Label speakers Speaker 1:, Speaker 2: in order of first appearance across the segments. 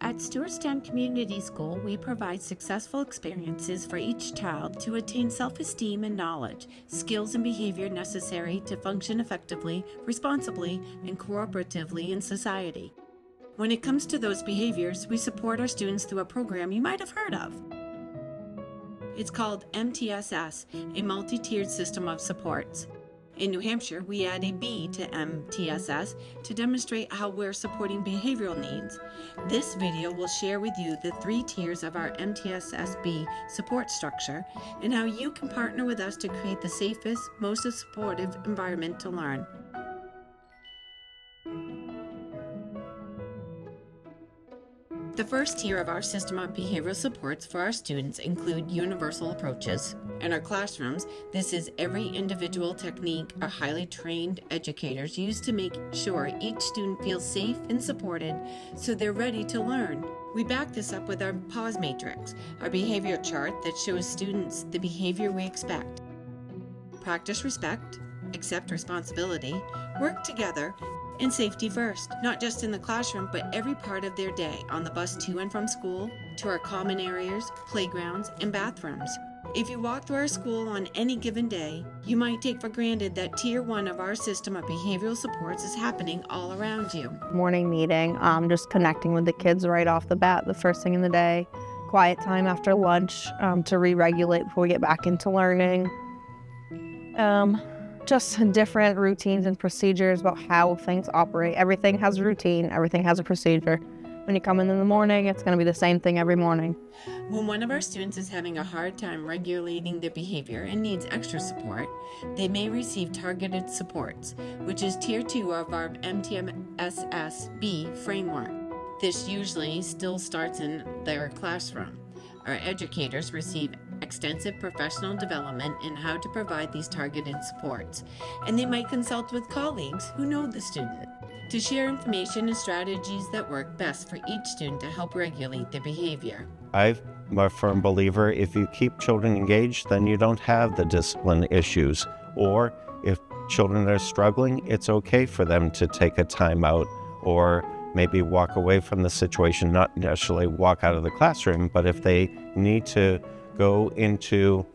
Speaker 1: At Stewartstown Community School, we provide successful experiences for each child to attain self-esteem and knowledge, skills and behavior necessary to function effectively, responsibly, and cooperatively in society. When it comes to those behaviors, we support our students through a program you might have heard of. It's called MTSS, a multi-tiered system of supports. In New Hampshire, we add a B to MTSS to demonstrate how we're supporting behavioral needs. This video will share with you the 3 tiers of our MTSS-B support structure and how you can partner with us to create the safest, most supportive environment to learn. The first tier of our system of behavioral supports for our students include universal approaches. In our classrooms, this is every individual technique our highly trained educators use to make sure each student feels safe and supported so they're ready to learn. We back this up with our pause matrix, our behavior chart that shows students the behavior we expect. Practice respect, accept responsibility, work together, and safety first, not just in the classroom, but every part of their day, on the bus to and from school, to our common areas, playgrounds, and bathrooms. If you walk through our school on any given day, you might take for granted that Tier 1 of our system of behavioral supports is happening all around you.
Speaker 2: Morning meeting, just connecting with the kids right off the bat, the first thing in the day. Quiet time after lunch to re-regulate before we get back into learning. Just different routines and procedures about how things operate. Everything has a routine, everything has a procedure. When you come in the morning, it's going to be the same thing every morning.
Speaker 1: When one of our students is having a hard time regulating their behavior and needs extra support, they may receive targeted supports, which is Tier 2 of our MTSS-B framework. This usually still starts in their classroom. Our educators receive extensive professional development in how to provide these targeted supports, and they might consult with colleagues who know the student to share information and strategies that work best for each student to help regulate their behavior.
Speaker 3: I'm a firm believer if you keep children engaged, then you don't have the discipline issues. Or if children are struggling, it's okay for them to take a time out or maybe walk away from the situation, not necessarily walk out of the classroom, but if they need to go into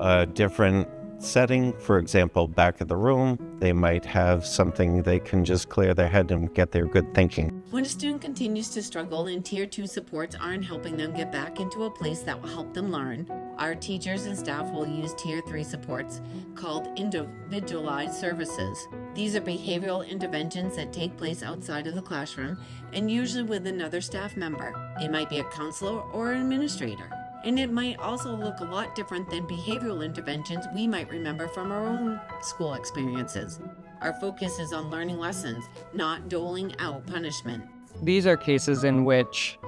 Speaker 3: a different setting, for example, back of the room, they might have something they can just clear their head and get their good thinking.
Speaker 1: When a student continues to struggle and Tier 2 supports aren't helping them get back into a place that will help them learn, our teachers and staff will use Tier 3 supports called individualized services. These are behavioral interventions that take place outside of the classroom and usually with another staff member. It might be a counselor or an administrator. And it might also look a lot different than behavioral interventions we might remember from our own school experiences. Our focus is on learning lessons, not doling out punishment.
Speaker 4: These are cases in which,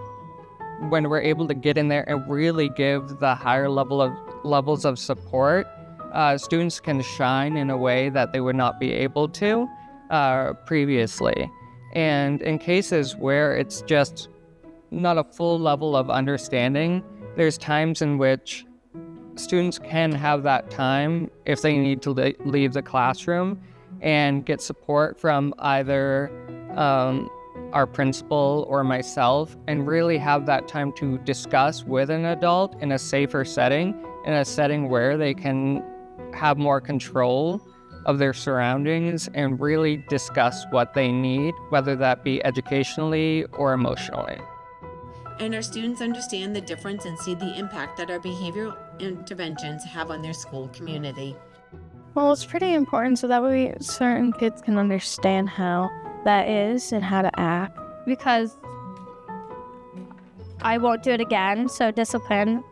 Speaker 4: when we're able to get in there and really give the higher levels of support, students can shine in a way that they would not be able to previously. And in cases where it's just not a full level of understanding, there's times in which students can have that time if they need to leave the classroom and get support from either our principal or myself and really have that time to discuss with an adult in a safer setting, in a setting where they can have more control of their surroundings and really discuss what they need, whether that be educationally or emotionally.
Speaker 1: And our students understand the difference and see the impact that our behavioral interventions have on their school community.
Speaker 5: Well, it's pretty important so that way certain kids can understand how that is and how to act. Because I won't do it again, so discipline,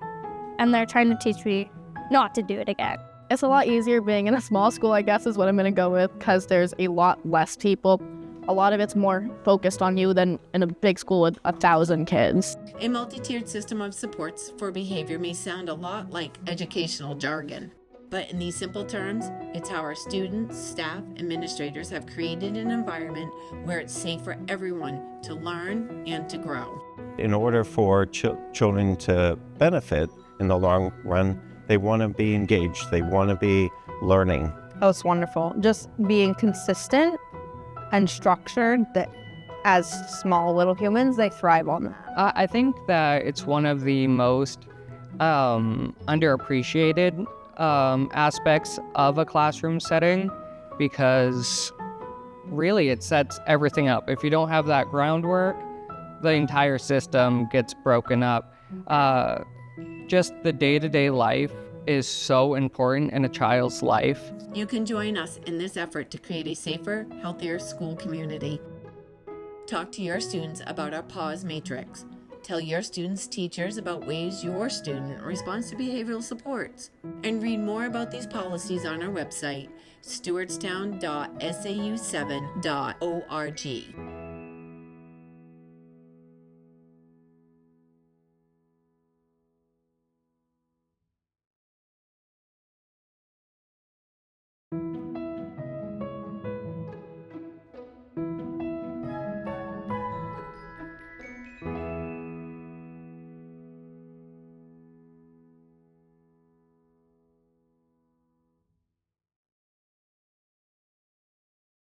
Speaker 5: and they're trying to teach me not to do it again.
Speaker 6: It's a lot easier being in a small school, I guess, is what I'm going to go with, because there's a lot less people. A lot of it's more focused on you than in a big school with 1,000 kids.
Speaker 1: A multi-tiered system of supports for behavior may sound a lot like educational jargon, but in these simple terms, it's how our students, staff, administrators have created an environment where it's safe for everyone to learn and to grow.
Speaker 3: In order for children to benefit in the long run, they want to be engaged, they want to be learning.
Speaker 2: Oh, it's wonderful. Just being consistent and structured, that as small little humans, they thrive on that.
Speaker 4: I think that it's one of the most underappreciated aspects of a classroom setting, because really it sets everything up. If you don't have that groundwork, the entire system gets broken up. Just the day-to-day life is so important in a child's life.
Speaker 1: You can join us in this effort to create a safer, healthier school community. Talk to your students about our pause matrix. Tell your students' teachers about ways your student responds to behavioral supports. And read more about these policies on our website, stewartstown.sau7.org.